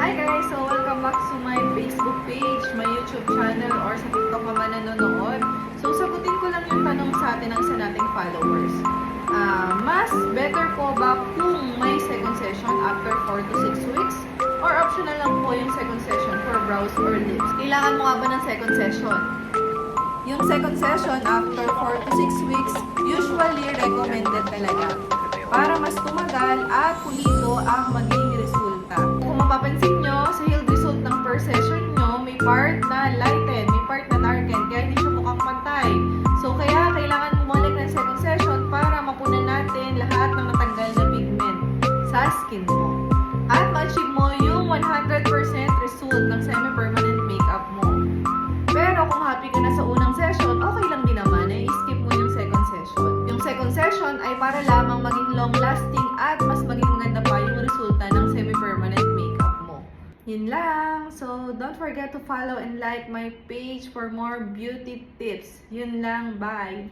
Hi guys! So welcome back to my Facebook page, my YouTube channel, or sa TikTok ka man nanonood. So sagutin ko lang yung tanong sa atin ng isa nating followers. Mas better po ba kung may second session after 4 to 6 weeks? Or optional lang po yung second session for brows or lips? Kailangan mo nga ba ng second session? Yung second session after 4 to 6 weeks, usually recommended talaga para mas tumagal at pulido ang maging resulta. Kung mapapansin nyo, sa yield result ng per session nyo, may part na lighten, may part na darken, kaya hindi siya mukhang pantay. So kaya kailangan bumalik ng second session para mapunan natin lahat ng natanggal na pigment sa skin mo. At ma-achieve mo yung 100% result ng semi-permanent makeup mo. Pero kung happy ka na sa unang session, okay lang din naman, i-skip mo yung second session. Yung second session ay para lamang maging long-lasting at mas maging maganda pa yung resulta ng semi-permanent makeup mo. Yun lang. So, don't forget to follow and like my page for more beauty tips. Yun lang. Bye!